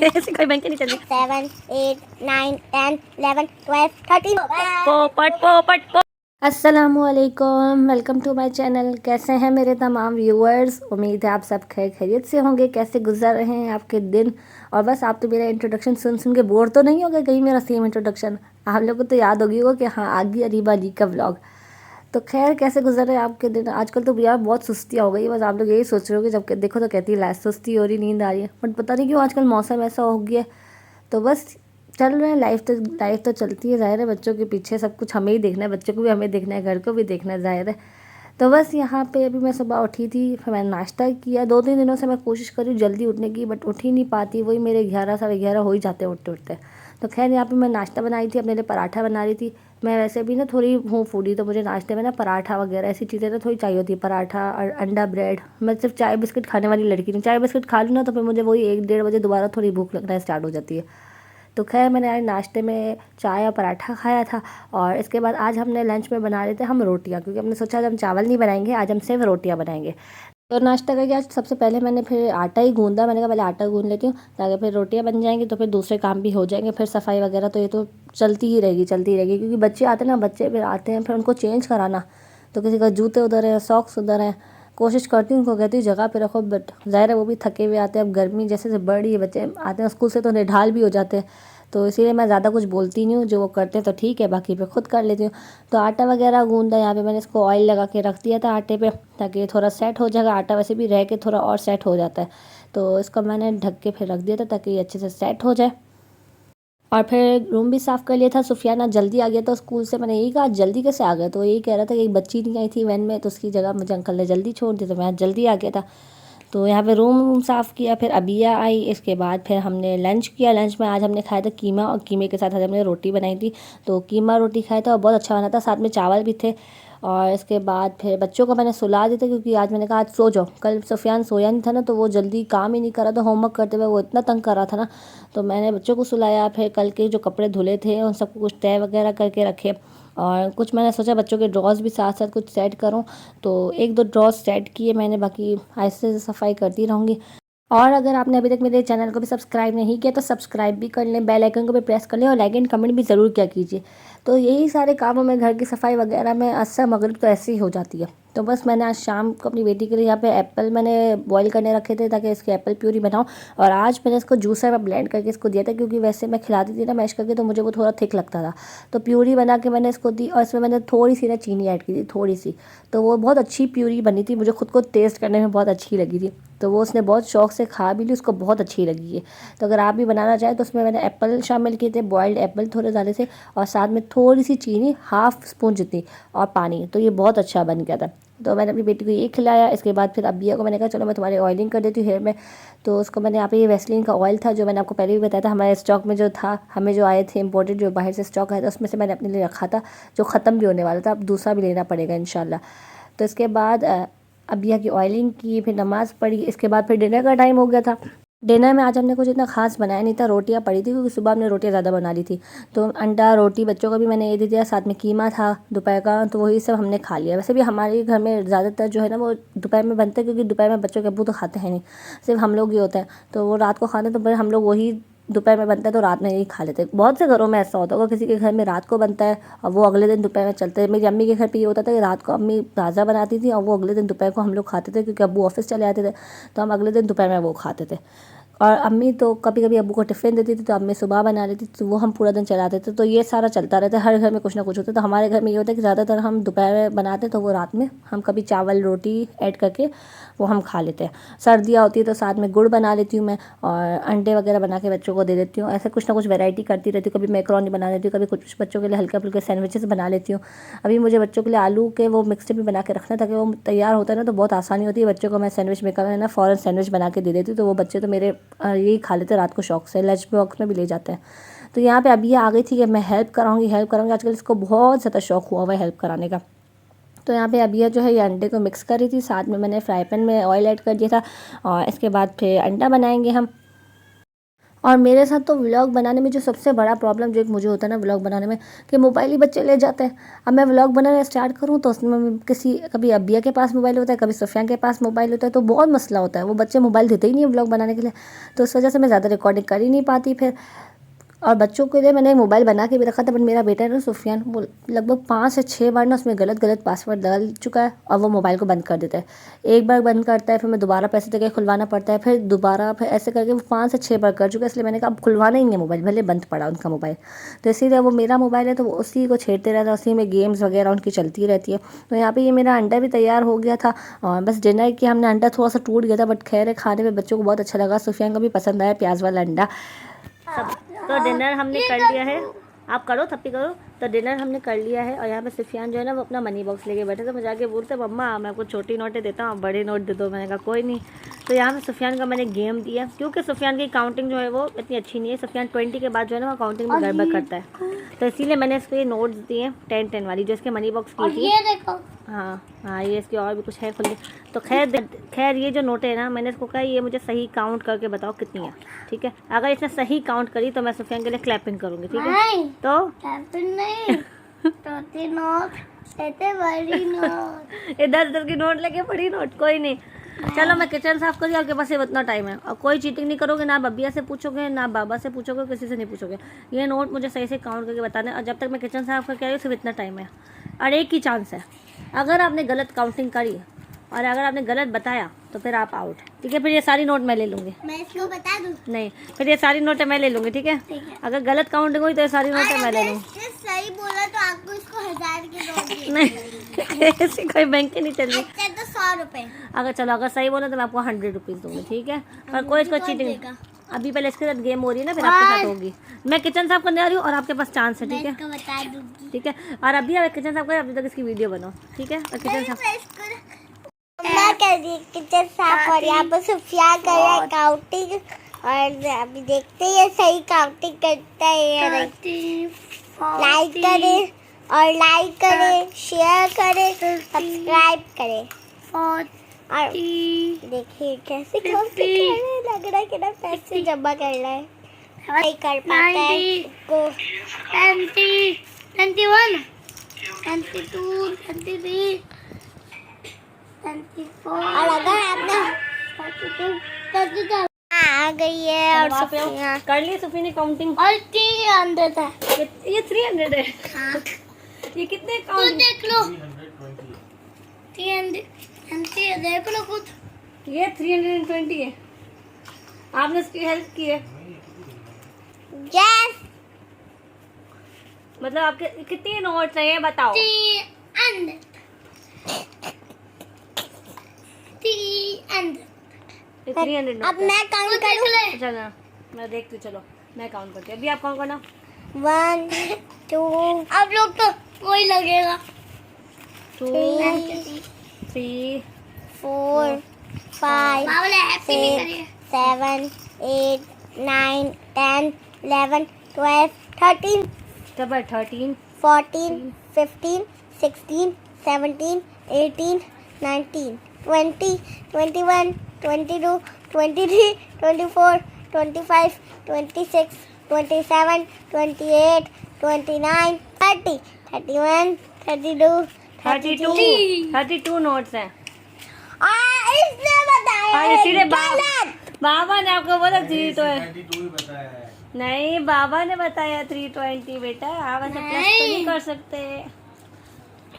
ऐसे कोई बैंक नहीं चल रही। 7 8 9 10 11 12 13 पोपट। अस्सलामुअलैकुम, वेलकम टू माय चैनल। कैसे हैं मेरे तमाम व्यूअर्स? उम्मीद है आप सब खैरियत से होंगे। कैसे गुजर रहे हैं आपके दिन? और बस आप तो मेरा इंट्रोडक्शन सुन सुन के बोर तो नहीं हो गए कहीं? मेरा सेम इंट्रोडक्शन आप लोगों को तो याद होगी होगा कि हाँ आ गई अरीबा जी का व्लॉग। तो खैर कैसे गुजर रहे हैं आपके दिन? आजकल तो यार बहुत सुस्तियाँ हो गई। बस आप लोग यही सोच रहे हो कि जब देखो तो कहती है सुस्ती हो रही, नींद आ रही है, बट पता नहीं क्यों आजकल मौसम ऐसा हो गया है। तो बस चल रहे हैं, लाइफ तो चलती है। ज़ाहिर है बच्चों के पीछे सब कुछ हमें ही देखना है, बच्चों को भी हमें देखना है, घर को भी देखना है, ज़ाहिर है। तो बस यहाँ पे अभी मैं सुबह उठी थी, फिर मैंने नाश्ता किया। 2-3 दिनों से मैं कोशिश कर रही हूँ जल्दी उठने की, बट उठ ही नहीं पाती। वही मेरे 11 साढ़े 11 हो ही जाते हैं उठते उठते। तो खैर यहाँ पे मैं नाश्ता बनाई थी, अपने लिए पराठा बना रही थी। मैं वैसे भी ना थोड़ी हूँ फूडी, तो मुझे नाश्ते में ना पराठा वगैरह ऐसी चीज़ें ना थोड़ी चाहिए होती है। पराठा और अंडा ब्रेड। मैं सिर्फ चाय बिस्किट खाने वाली लड़की नहीं। चाय बिस्किट खा लूँ ना तो फिर मुझे वही 1-1:30 बजे दोबारा थोड़ी भूख लगना स्टार्ट हो जाती है। तो खैर मैंने आज नाश्ते में चाय और पराठा खाया था। और इसके बाद आज हमने लंच में बना रहे थे हम रोटियां, क्योंकि हमने सोचा आज हम चावल नहीं बनाएंगे, आज हम सिर्फ रोटियां बनाएंगे। तो नाश्ता करके आज सबसे पहले मैंने फिर आटा ही गूंदा। मैंने कहा पहले आटा गूंद लेती हूँ ताकि फिर रोटियां बन जाएंगी, तो फिर दूसरे काम भी हो जाएंगे। फिर सफाई वगैरह तो ये तो चलती ही रहेगी, क्योंकि बच्चे आते हैं ना, बच्चे फिर आते हैं, फिर उनको चेंज कराना। तो किसी का जूते उधर है, सॉक्स उधर हैं। कोशिश करती हूँ उनको कहती हूँ जगह पे रखो, बट ज़ाहिर है वो भी थके हुए आते हैं। अब गर्मी जैसे बढ़ी है, बच्चे आते हैं स्कूल से तो निढाल भी हो जाते हैं। तो इसीलिए मैं ज़्यादा कुछ बोलती नहीं हूँ, जो वो करते हैं तो ठीक है, बाकी पे खुद कर लेती हूँ। तो आटा वगैरह गूंदा, यहाँ पे मैंने इसको ऑयल लगा के रख दिया था आटे पे, ताकि थोड़ा सेट हो जाएगा। आटा वैसे भी रह के थोड़ा और सेट हो जाता है। तो इसको मैंने ढक के फिर रख दिया था ताकि ये अच्छे से सेट हो जाए। और फिर रूम भी साफ़ कर लिया था। सुफियाना जल्दी आ गया था स्कूल से। मैंने यही कहा जल्दी कैसे आ गया, तो यही कह रहा था कि एक बच्ची नहीं आई थी वैन में, तो उसकी जगह मुझे अंकल ने जल्दी छोड़ दी, तो मैं जल्दी आ गया था। तो यहाँ पे रूम साफ़ किया, फिर अबिया आई। इसके बाद फिर हमने लंच किया। लंच में आज हमने खाया था कीमा, और कीमे के साथ आज हमने रोटी बनाई थी। तो कीमा रोटी खाया था और बहुत अच्छा बना था, साथ में चावल भी थे। और इसके बाद फिर बच्चों को मैंने सुला दिया था, क्योंकि आज मैंने कहा आज सो जाओ। कल सुफियान सोया नहीं था ना, तो वो जल्दी काम ही नहीं कर रहा था। होमवर्क करते हुए वो इतना तंग कर रहा था ना, तो मैंने बच्चों को सुलाया। फिर कल के जो कपड़े धुले थे उन सबको कुछ तय वगैरह करके रखे। और कुछ मैंने सोचा बच्चों के ड्रॉज भी साथ साथ कुछ सेट करूं, तो 1-2 ड्रॉज सेट किए मैंने, बाकी आहिस्ते से सफाई करती रहूँगी। और अगर आपने अभी तक मेरे चैनल को भी सब्सक्राइब नहीं किया तो सब्सक्राइब भी कर लें, बेल आइकन को भी प्रेस कर लें, और लाइक एंड कमेंट भी ज़रूर किया कीजिए। तो यही सारे कामों में, घर की सफाई वगैरह में असर मगरिब तो ऐसे ही हो जाती है। तो बस मैंने आज शाम को अपनी बेटी के लिए यहाँ पे एप्पल मैंने बॉईल करने रखे थे, ताकि इसकी एप्पल प्यूरी बनाऊँ। और आज मैंने इसको जूसर में ब्लेंड करके इसको दिया था, क्योंकि वैसे मैं खिलाती थी ना मैश करके, तो मुझे वो थोड़ा थिक लगता था। तो प्यूरी बना के मैंने इसको दी, और इसमें मैंने थोड़ी सी ना चीनी ऐड की थी, थोड़ी सी। तो वो बहुत अच्छी प्यूरी बनी थी, मुझे खुद को टेस्ट करने में बहुत अच्छी लगी थी। तो वो उसने बहुत शौक से खा भी ली, उसको बहुत अच्छी लगी है। तो अगर आप भी बनाना चाहें तो उसमें मैंने एप्पल शामिल किए थे, बॉइल्ड एप्पल थोड़े ज़्यादा से, और साथ में थोड़ी सी चीनी, हाफ स्पून जितनी, और पानी। तो ये बहुत अच्छा बन गया था। तो मैंने अपनी बेटी को ये खिलाया। इसके बाद फिर अबिया को मैंने कहा चलो मैं तुम्हारी ऑयलिंग कर देती हूँ हेयर में। तो उसको मैंने यहाँ पे ये वैसलीन का ऑयल था, जो मैंने आपको पहले भी बताया था, हमारे स्टॉक में जो था, हमें जो आए थे इम्पोर्टेड, जो बाहर से स्टॉक आया था, उसमें से मैंने अपने लिए रखा था, जो ख़त्म भी होने वाला था। अब दूसरा भी लेना पड़ेगा इंशाल्लाह। तो इसके बाद अबिया की ऑयलिंग की, फिर नमाज़ पढ़ी। इसके बाद फिर डिनर का टाइम हो गया था। डिनर में आज हमने कुछ इतना खास बनाया नहीं था, रोटियां पड़ी थी, क्योंकि सुबह हमने रोटियां ज़्यादा बना ली थी। तो अंडा रोटी बच्चों को भी मैंने ये दे दिया, साथ में कीमा था दोपहर का, तो वही सब हमने खा लिया। वैसे भी हमारे घर में ज़्यादातर जो है ना वो दोपहर में बनते हैं, क्योंकि दोपहर में बच्चों के अब्बू तो खाते हैं नहीं, सिर्फ हम लोग ही होते हैं। तो वो रात को खाते हैं, तो फिर हम लोग वही दोपहर में बनता है तो रात में ही खा लेते हैं। बहुत से घरों में ऐसा होता होगा, किसी के घर में रात को बनता है और वो अगले दिन दोपहर में चलते हैं। मेरी अम्मी के घर पे ये होता था कि रात को अम्मी ताज़ा बनाती थी, और वो अगले दिन दोपहर को हम लोग खाते थे, क्योंकि अब्बू ऑफिस चले जाते थे, तो हम अगले दिन दोपहर में वो खाते थे। और अम्मी तो कभी कभी अब्बू को टिफ़िन देती थी, तो अम्मी सुबह बना लेती थी, तो वो हम पूरा दिन चलाते थे। तो ये सारा चलता रहता है, हर घर में कुछ ना कुछ होता है। तो हमारे घर में ये होता है कि ज़्यादातर हम दोपहर में बनाते हैं, तो वो रात में हम कभी चावल रोटी ऐड करके वो हम खा लेते हैं। सर्दियाँ होती है तो साथ में गुड़ बना लेती हूँ मैं, और अंडे वगैरह बना के बच्चों को दे देती हूँ। ऐसे कुछ ना कुछ वैरायटी करती रहती हूँ। कभी मैक्रोनी बना लेती हूँ, कभी कुछ बच्चों के लिए हल्के फुल्के सैंडविचेस बना लेती हूँ। अभी मुझे बच्चों के लिए आलू के वो मिक्सचर भी बना के रखना, ताकि वो तैयार होता है ना, तो बहुत आसानी होती है। बच्चों को मैं सैंडविच मेकर है ना फ़ौरन सैंडविच बना के दे देती हूँ, तो वो बच्चे तो मेरे यही खा लेते हैं रात को शौक से, लंच बॉक्स में भी ले जाते हैं। तो यहाँ पे अभी ये आ गई थी कि मैं हेल्प कराऊंगी। आजकल इसको बहुत ज़्यादा शौक हुआ हुआ है हेल्प कराने का। तो यहाँ पे अबिया जो है ये अंडे को मिक्स कर रही थी, साथ में मैंने फ्राई पैन में ऑयल ऐड कर दिया था। और इसके बाद फिर अंडा बनाएंगे हम। और मेरे साथ तो व्लॉग बनाने में जो सबसे बड़ा प्रॉब्लम जो एक मुझे होता है ना व्लॉग बनाने में, कि मोबाइल ही बच्चे ले जाते हैं। अब मैं व्लॉग बनाना स्टार्ट करूँ तो उसमें कभी अबिया के पास मोबाइल होता है, कभी सुफियान के पास मोबाइल होता है, तो बहुत मसला होता है। वो बच्चे मोबाइल देते ही नहीं है व्लॉग बनाने के लिए, तो उस वजह से मैं ज़्यादा रिकॉर्डिंग कर ही नहीं पाती फिर। और बच्चों के लिए मैंने एक मोबाइल बना के भी रखा था, बट मेरा बेटा है ना सुफियान, वो लगभग 5 से 6 बार ना उसमें गलत पासवर्ड डाल चुका है और वो मोबाइल को बंद कर देता है। एक बार बंद करता है, फिर मैं दोबारा पैसे देकर खुलवाना पड़ता है, फिर दोबारा, फिर ऐसे करके वो 5 से 6 बार कर चुका है। इसलिए मैंने कहा अब खुलवाना ही नहीं है मोबाइल, भले बंद पड़ा उनका मोबाइल। तो इसीलिए वो मेरा मोबाइल है तो वो उसी को छेड़ते रहता है, उसी में गेम्स वगैरह उनकी चलती रहती है। तो यहाँ पर ये मेरा अंडा भी तैयार हो गया था और बस डिनर किया हमने। अंडा थोड़ा सा टूट गया था, बट खैर खाने में बच्चों को बहुत अच्छा लगा। सुफियान को भी पसंद आया प्याज वाला अंडा। सब तो डिनर हमने कर लिया है। आप करो, थप्पी करो। तो डिनर हमने कर लिया है और यहाँ पे सुफियान जो है ना वो अपना मनी बॉक्स लेके बैठे थे। मुझे आके बोलते मम्मा मैं आपको छोटी नोटें देता हूँ, बड़े नोट दे दो। मैंने कहा कोई नहीं। तो यहाँ पे सुफियान का मैंने गेम दिया, क्योंकि सुफियान की काउंटिंग जो है वो इतनी अच्छी नहीं है। सुफियान 20 के बाद जो है ना वो काउंटिंग में गड़बड़ करता है, तो इसीलिए मैंने इसको ये नोट्स दिए 10-10 वाली जो इसके मनी बॉक्स की थी। ये देखो, हाँ ये इसकी और भी कुछ है खुली। तो खैर ये जो नोट है ना, मैंने इसको कहा ये मुझे सही काउंट करके बताओ कितनी है, ठीक है। अगर इसने सही काउंट करी तो मैं सुफियान के लिए क्लैपिंग करूँगी, ठीक है। तो नहीं छोटी नोट ऐसे बड़ी नोट ये 10-10 की नोट लेके बड़ी नोट, कोई नहीं। चलो मैं किचन साफ करी, आपके पास इतना टाइम है और कोई चीटिंग नहीं करोगे, ना बबिया से पूछोगे ना बाबा से पूछोगे, किसी से नहीं पूछोगे। ये नोट मुझे सही से काउंट करके बताना है और जब तक मैं किचन साफ करके आई हूँ सिर्फ इतना टाइम है और एक ही चांस है। अगर आपने गलत काउंटिंग करी और अगर आपने गलत बताया तो फिर आप आउट, ठीक है। फिर ये सारी नोट मैं ले लूँगी। मैं इसको बता दूँ? नहीं, फिर ये सारी नोटें मैं ले लूँगी, ठीक है। अगर गलत काउंटिंग हुई तो ये सारी नोटें मैं ले लूँगी। सही बोला तो आपको इसको 1000 के दोगे। नहीं ऐसी कोई बैंक नहीं चल रही। अच्छा तो 100 रुपए। अगर चलो अगर सही बोला तो मैं आपको 100 रुपीज़ दूँगी, ठीक है। पर कोई इसको चीटिंग अभी पहले इसके साथ गेम हो रही है ना, फिर आपके साथ होगी। मैं किचन साफ करने आ रही हूँ और आपके पास चांस है, ठीक है। बता दूंगी, ठीक है। और अभी आप किचन साफ करें, अभी तक इसकी वीडियो बनाओ, ठीक है। और किचन साफ मैं कर रही किचन साफ और यहाँ पर सुफिया कर रहा है काउंटिंग और अभी देखते हैं सही काउंटिंग करता है या नहीं। लाइक करें और लाइक करें, शेयर करें, सब्सक्राइब करें और देखिए कैसे काउंटिंग लग रहा है कि ना पैसे जमा कर रहा है। नहीं कर पाता है इसको। 20, 21, 22, 23, 24 और अगर आपने आ गई है और सुफिया कर ली सुफी ने काउंटिंग और 300 है। ये 300 है। हाँ। ये कितने खुद काउंट देख लो, 300 देख लो खुद। ये 320 है। आपने इसकी हेल्प की है, यस। मतलब आपके कितने नोट्स हैं ये बताओ। 300 300 अब मैं काउंट करूँ। चलो मैं देखती हूँ, चलो मैं काउंट करती हूँ। अभी आप काउंट करना। 1, 2 अब लोग तो वही लगेगा। 2, 3, 4, 5, 6, 7, 8, 9, 10, 11, 12, 13, 13, 14, 15, 16, 17, 18, 19, 20, 21, 22, 23, 24, 25, 26, 27, 28, 29, 30, 31, 32, 32 नोट्स हैं। इसने बताया है इसीलिए गलत। बाबा ने आपको बोला 3 तो है। 32 ही बताया है। नहीं बाबा ने बताया 320 बेटा, आप ऐसे प्लस तो नहीं कर सकते।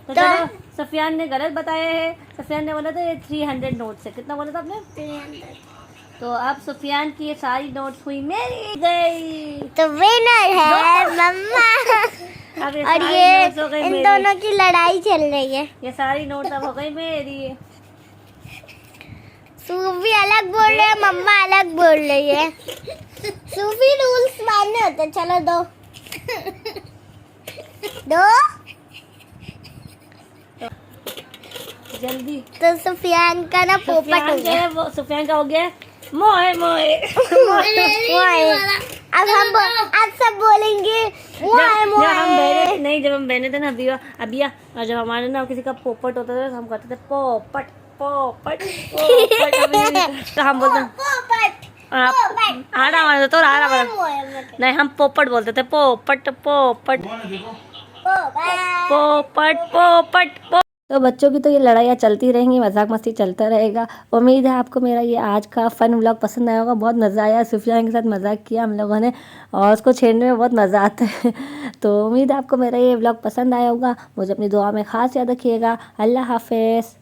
तो चलो सफियान ने गलत बताया है। सफियान ने बोला था ये 300 नोट्स है। कितना बोला था आपने? 300। तो अब सफियान की ये सारी नोट्स हुई मेरी गई। तो विनर है मम्मा। अब ये और सारी ये नोट्स हो गई इन मेरी। दोनों की लड़ाई चल रही है। ये सारी नोट्स अब हो गई मेरी। सूफी अलग बोल रही है, मम्मा अलग बोल रही है। सूफी रूल्स मानने होते हैं। चलो दो जल्दी। तो सुफियान का ना पोपट हो गया। वो सुफियान का हो गया मोए मोए। अब सब बोलेंगे जब हम बहने नहीं, जब हम बहने थे ना अबिया और जब हमारे ना किसी का पोपट होता था तो हम कहते थे पोपट पोपट पोपट। तो हम बोलते पोपट आप आड़ा मार तो आड़ा मार। नहीं, हम पोपट बोलते थे, पोपट पोपट पोपट पोपट पोपट। तो बच्चों की तो ये लड़ाइयाँ चलती रहेंगी, मजाक मस्ती चलता रहेगा। उम्मीद है आपको मेरा ये आज का फन व्लॉग पसंद आया होगा। बहुत मज़ा आया, सुफियान के साथ मजाक किया हम लोगों ने और उसको छेड़ने में बहुत मज़ा आता है। तो उम्मीद है आपको मेरा ये व्लॉग पसंद आया होगा। मुझे अपनी दुआ में ख़ास याद रखिएगा। अल्लाह हाफिज़।